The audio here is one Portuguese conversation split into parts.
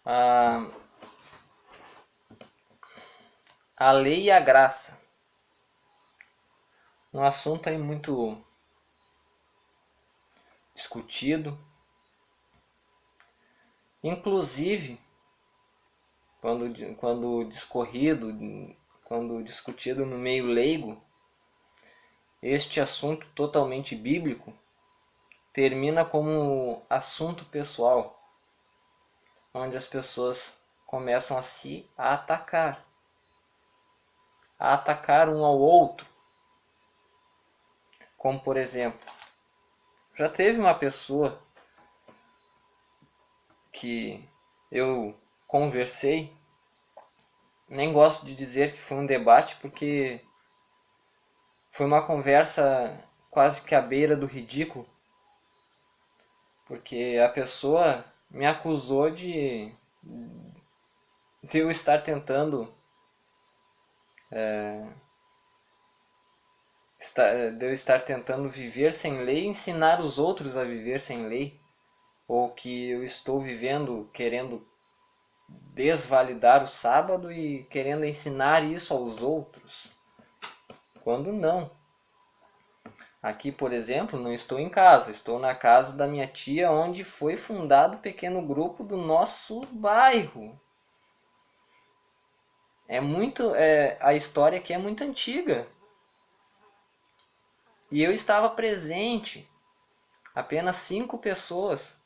a, a lei e a graça. Um assunto aí muito discutido. Inclusive, quando discutido no meio leigo, este assunto totalmente bíblico termina como assunto pessoal, onde as pessoas começam a atacar um ao outro. Como por exemplo, já teve uma pessoa que eu conversei, nem gosto de dizer que foi um debate, porque foi uma conversa quase que à beira do ridículo, porque a pessoa me acusou de eu estar tentando viver sem lei e ensinar os outros a viver sem lei, ou que eu estou vivendo querendo desvalidar o sábado e querendo ensinar isso aos outros, quando não. Aqui, por exemplo, não estou em casa, estou na casa da minha tia, onde foi fundado o pequeno grupo do nosso bairro. A história aqui é muito antiga. E eu estava presente, apenas 5 pessoas,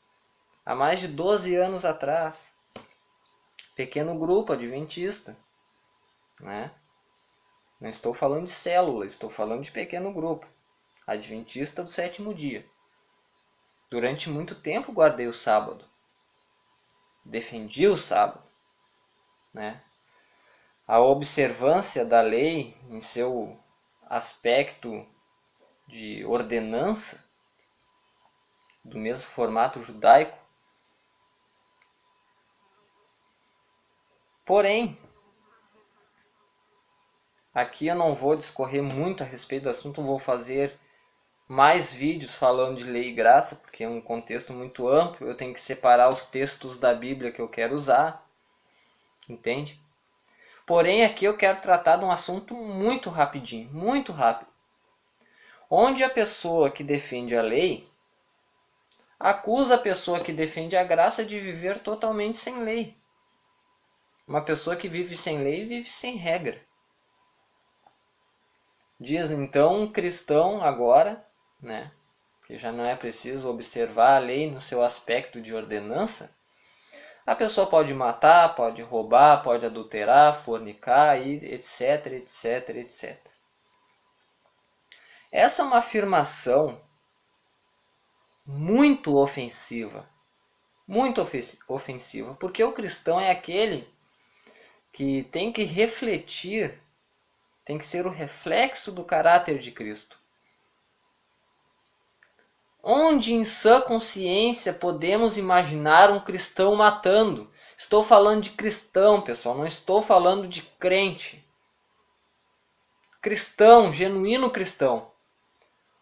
há mais de 12 anos atrás. Pequeno grupo adventista, né? Não estou falando de célula, estou falando de pequeno grupo adventista do sétimo dia. Durante muito tempo guardei o sábado, defendi o sábado, né? A observância da lei em seu aspecto de ordenança, do mesmo formato judaico. Porém, aqui eu não vou discorrer muito a respeito do assunto, vou fazer mais vídeos falando de lei e graça, porque é um contexto muito amplo, eu tenho que separar os textos da Bíblia que eu quero usar, entende? Porém, aqui eu quero tratar de um assunto muito rapidinho, muito rápido. Onde a pessoa que defende a lei acusa a pessoa que defende a graça de viver totalmente sem lei. Uma pessoa que vive sem lei vive sem regra. Diz então um cristão agora, né, que já não é preciso observar a lei no seu aspecto de ordenança, a pessoa pode matar, pode roubar, pode adulterar, fornicar, etc, etc, etc. Essa é uma afirmação muito ofensiva, porque o cristão é aquele que tem que refletir, tem que ser o reflexo do caráter de Cristo. Onde em sã consciência podemos imaginar um cristão matando? Estou falando de cristão, pessoal, não estou falando de crente. Cristão, genuíno cristão.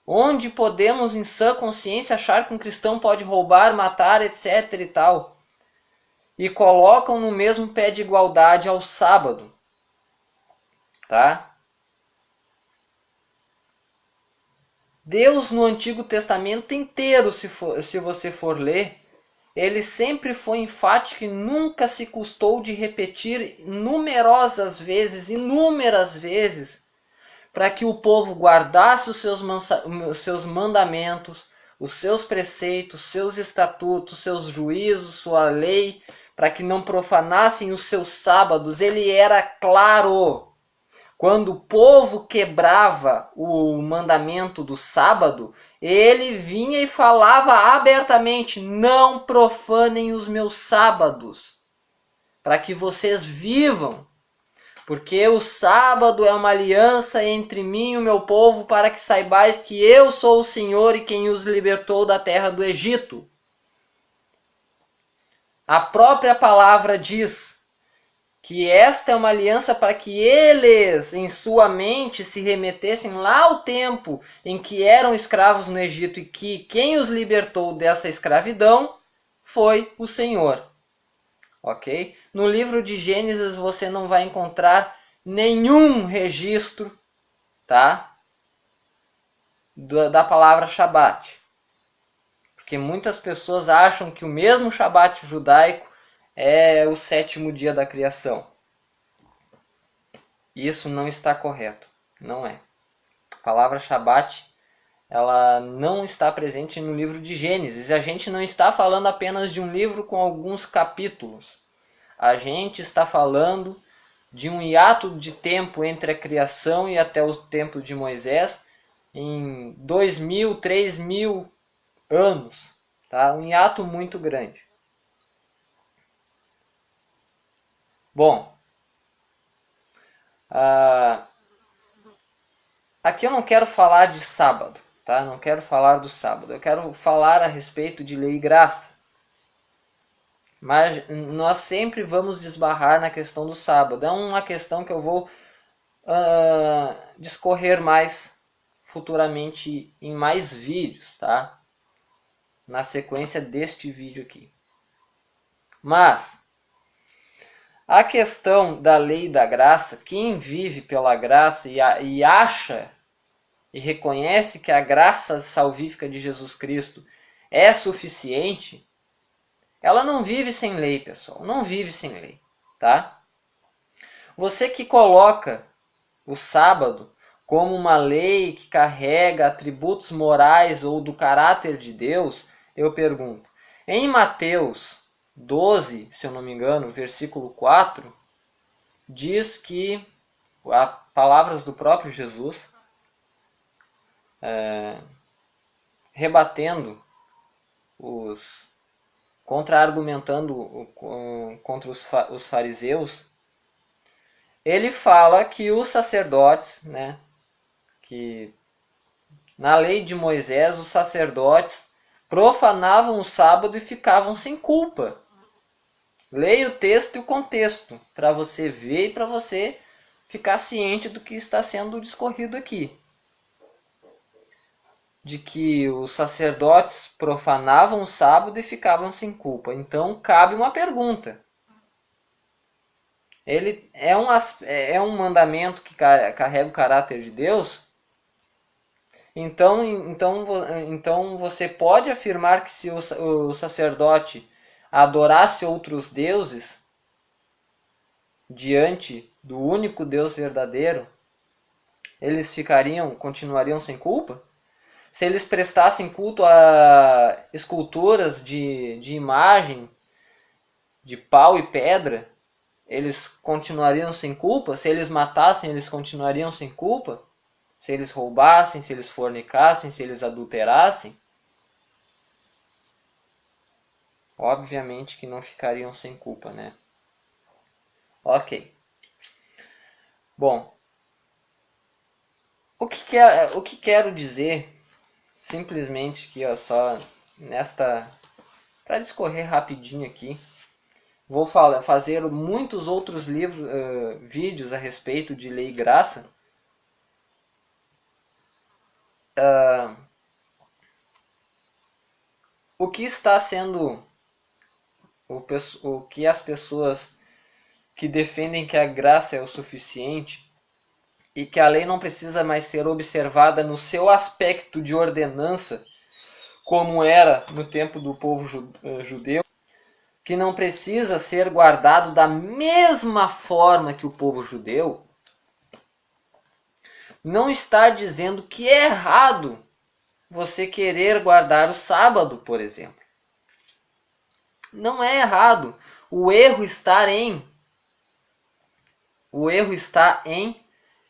Onde podemos em sã consciência achar que um cristão pode roubar, matar, etc e tal? E colocam no mesmo pé de igualdade ao sábado. Tá? Deus no Antigo Testamento inteiro, se você for ler, ele sempre foi enfático e nunca se custou de repetir inúmeras vezes, para que o povo guardasse os seus mandamentos, os seus preceitos, seus estatutos, seus juízos, sua lei, para que não profanassem os seus sábados. Ele era claro. Quando o povo quebrava o mandamento do sábado, ele vinha e falava abertamente: não profanem os meus sábados, para que vocês vivam, porque o sábado é uma aliança entre mim e o meu povo, para que saibais que eu sou o Senhor e quem os libertou da terra do Egito. A própria palavra diz que esta é uma aliança para que eles, em sua mente, se remetessem lá ao tempo em que eram escravos no Egito e que quem os libertou dessa escravidão foi o Senhor. ok? No livro de Gênesis você não vai encontrar nenhum registro, tá? Da palavra Shabat. Porque muitas pessoas acham que o mesmo Shabat judaico é o 7º dia da criação. Isso não está correto. Não é. A palavra Shabat, ela não está presente no livro de Gênesis. E a gente não está falando apenas de um livro com alguns capítulos. A gente está falando de um hiato de tempo entre a criação e até o tempo de Moisés, em 2.000, 3.000 anos. Tá? Um hiato muito grande. Bom, aqui eu não quero falar de sábado, tá? Não quero falar do sábado. Eu quero falar a respeito de lei e graça. Mas nós sempre vamos desbarrar na questão do sábado. É uma questão que eu vou discorrer mais futuramente em mais vídeos, tá? Na sequência deste vídeo aqui. Mas a questão da lei e da graça, quem vive pela graça e acha e reconhece que a graça salvífica de Jesus Cristo é suficiente, ela não vive sem lei, pessoal. Não vive sem lei, tá? Você que coloca o sábado como uma lei que carrega atributos morais ou do caráter de Deus, eu pergunto. Em Mateus 12, se eu não me engano, versículo 4, diz que, palavras do próprio Jesus, rebatendo contra-argumentando contra os fariseus, ele fala que os sacerdotes, né, que na lei de Moisés os sacerdotes profanavam o sábado e ficavam sem culpa. Leia o texto e o contexto para você ver e para você ficar ciente do que está sendo discorrido aqui. De que os sacerdotes profanavam o sábado e ficavam sem culpa. Então cabe uma pergunta. Ele é um mandamento que carrega o caráter de Deus? Então você pode afirmar que se o sacerdote adorasse outros deuses diante do único Deus verdadeiro, eles continuariam sem culpa? Se eles prestassem culto a esculturas de imagem, de pau e pedra, eles continuariam sem culpa? Se eles matassem, eles continuariam sem culpa? Se eles roubassem, se eles fornicassem, se eles adulterassem? Obviamente que não ficariam sem culpa, né? Ok. Bom, o que quero dizer, simplesmente aqui, ó, só nesta... Para discorrer rapidinho aqui, vou fazer muitos outros vídeos a respeito de lei e graça. O que está sendo... O que as pessoas que defendem que a graça é o suficiente e que a lei não precisa mais ser observada no seu aspecto de ordenança, como era no tempo do povo judeu, que não precisa ser guardado da mesma forma que o povo judeu, não está dizendo que é errado você querer guardar o sábado, por exemplo. Não é errado. O erro está em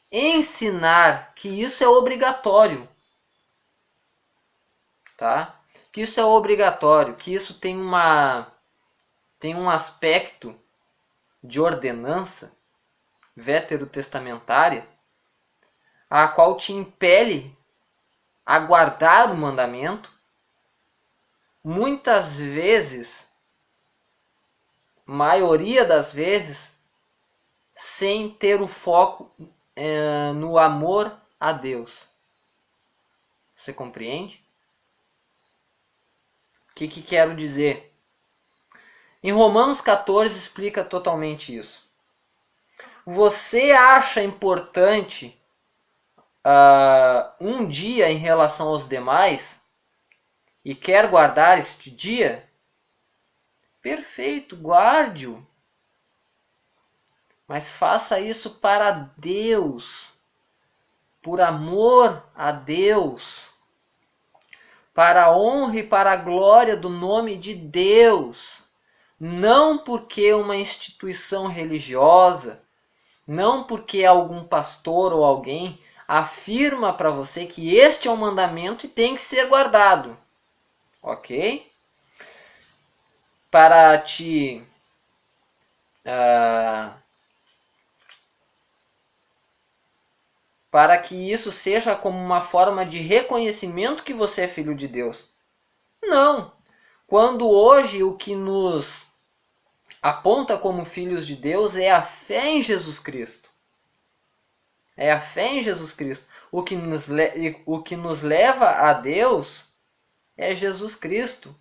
ensinar que isso é obrigatório. Tá? Que isso é obrigatório, que isso tem um aspecto de ordenança veterotestamentária, a qual te impele a guardar o mandamento, muitas vezes, maioria das vezes, sem ter o foco no amor a Deus. Você compreende? O que quero dizer? Em Romanos 14 explica totalmente isso. Você acha importante um dia em relação aos demais e quer guardar este dia? Perfeito, guarde-o. Mas faça isso para Deus, por amor a Deus, para a honra e para a glória do nome de Deus. Não porque uma instituição religiosa, não porque algum pastor ou alguém afirma para você que este é um mandamento e tem que ser guardado. Ok? Para te para que isso seja como uma forma de reconhecimento que você é filho de Deus. Não. Quando hoje o que nos aponta como filhos de Deus é a fé em Jesus Cristo. É a fé em Jesus Cristo. O que nos leva a Deus é Jesus Cristo.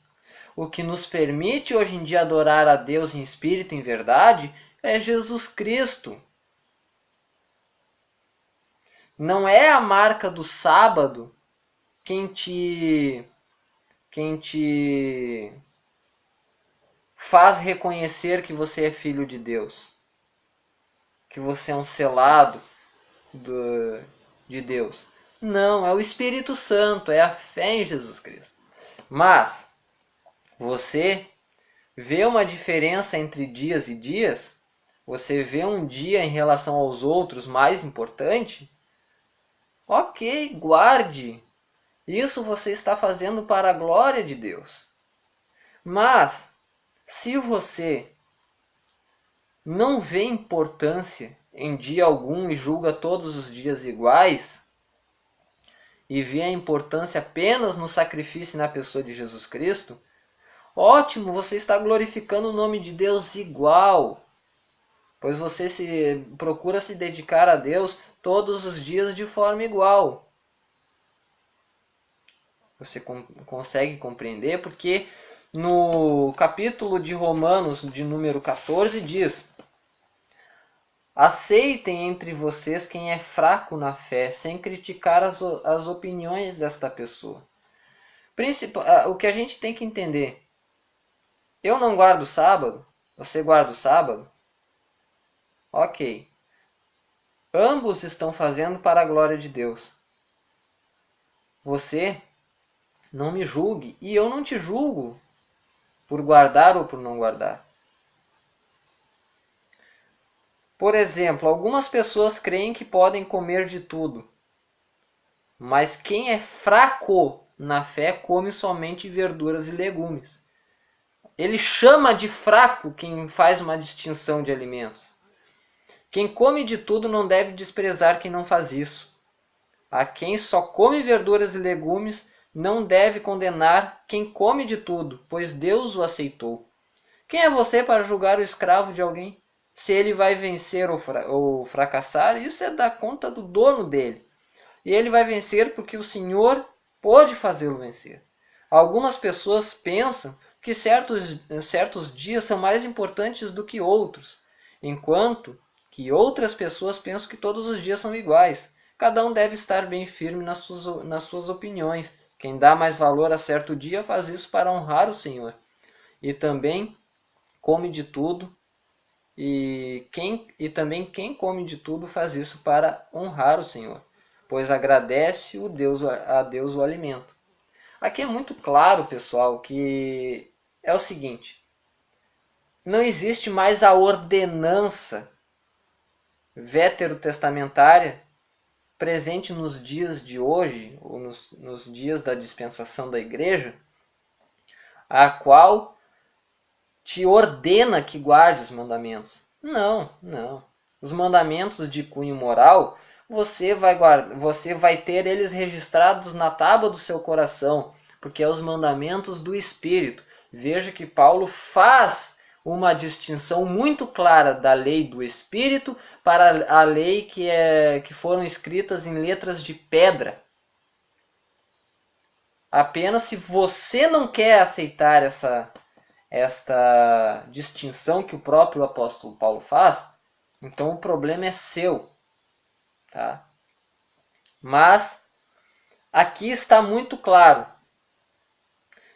O que nos permite hoje em dia adorar a Deus em espírito e em verdade é Jesus Cristo. Não é a marca do sábado quem te faz reconhecer que você é filho de Deus, que você é um selado de Deus. Não, é o Espírito Santo, é a fé em Jesus Cristo. Mas você vê uma diferença entre dias e dias? Você vê um dia em relação aos outros mais importante? Ok, guarde. Isso você está fazendo para a glória de Deus. Mas, se você não vê importância em dia algum e julga todos os dias iguais, e vê a importância apenas no sacrifício e na pessoa de Jesus Cristo, ótimo, você está glorificando o nome de Deus igual, pois você procura se dedicar a Deus todos os dias de forma igual. Você consegue compreender? Porque no capítulo de Romanos, de número 14, diz: aceitem entre vocês quem é fraco na fé, sem criticar as opiniões desta pessoa. O que a gente tem que entender: eu não guardo sábado, você guarda o sábado? Ok. Ambos estão fazendo para a glória de Deus. Você não me julgue e eu não te julgo por guardar ou por não guardar. Por exemplo, algumas pessoas creem que podem comer de tudo, mas quem é fraco na fé come somente verduras e legumes. Ele chama de fraco quem faz uma distinção de alimentos. Quem come de tudo não deve desprezar quem não faz isso. A quem só come verduras e legumes não deve condenar quem come de tudo, pois Deus o aceitou. Quem é você para julgar o escravo de alguém? Se ele vai vencer ou fracassar, isso é da conta do dono dele. E ele vai vencer porque o Senhor pode fazê-lo vencer. Algumas pessoas pensam que certos dias são mais importantes do que outros, enquanto que outras pessoas pensam que todos os dias são iguais. Cada um deve estar bem firme nas suas opiniões. Quem dá mais valor a certo dia faz isso para honrar o Senhor. E também come de tudo. E também quem come de tudo faz isso para honrar o Senhor, pois agradece a Deus o alimento. Aqui é muito claro, pessoal, que é o seguinte: não existe mais a ordenança veterotestamentária presente nos dias de hoje, ou nos dias da dispensação da igreja, a qual te ordena que guarde os mandamentos. Não, não. Os mandamentos de cunho moral, você vai ter eles registrados na tábua do seu coração, porque é os mandamentos do Espírito. Veja que Paulo faz uma distinção muito clara da lei do Espírito para a lei que foram escritas em letras de pedra. Apenas se você não quer aceitar esta distinção que o próprio apóstolo Paulo faz, então o problema é seu, tá? Mas aqui está muito claro,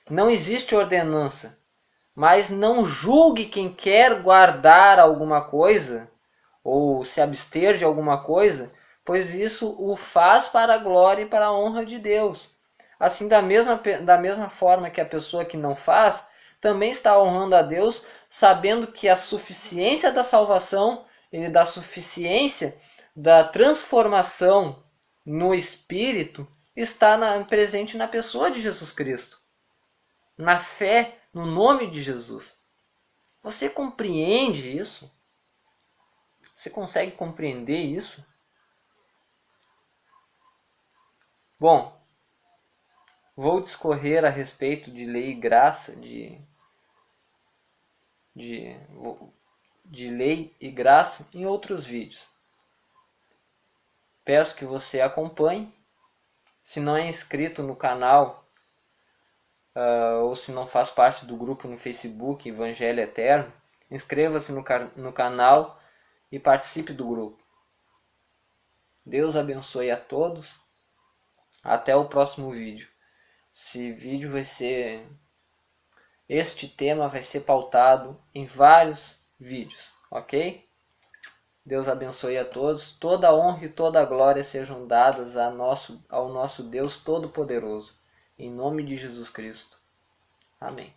não existe ordenança, mas não julgue quem quer guardar alguma coisa ou se abster de alguma coisa, pois isso o faz para a glória e para a honra de Deus. Assim, da mesma forma que a pessoa que não faz, também está honrando a Deus, sabendo que a suficiência da salvação e da suficiência da transformação no Espírito está presente na pessoa de Jesus Cristo, na fé, no nome de Jesus. Você compreende isso? Você consegue compreender isso? Bom, vou discorrer a respeito de lei e graça, de lei e graça em outros vídeos. Peço que você acompanhe. Se não é inscrito no canal, ou se não faz parte do grupo no Facebook Evangelho Eterno, inscreva-se no canal e participe do grupo. Deus abençoe a todos. Até o próximo vídeo. Este tema vai ser pautado em vários vídeos, ok? Deus abençoe a todos. Toda a honra e toda a glória sejam dadas ao nosso Deus Todo-Poderoso. Em nome de Jesus Cristo. Amém.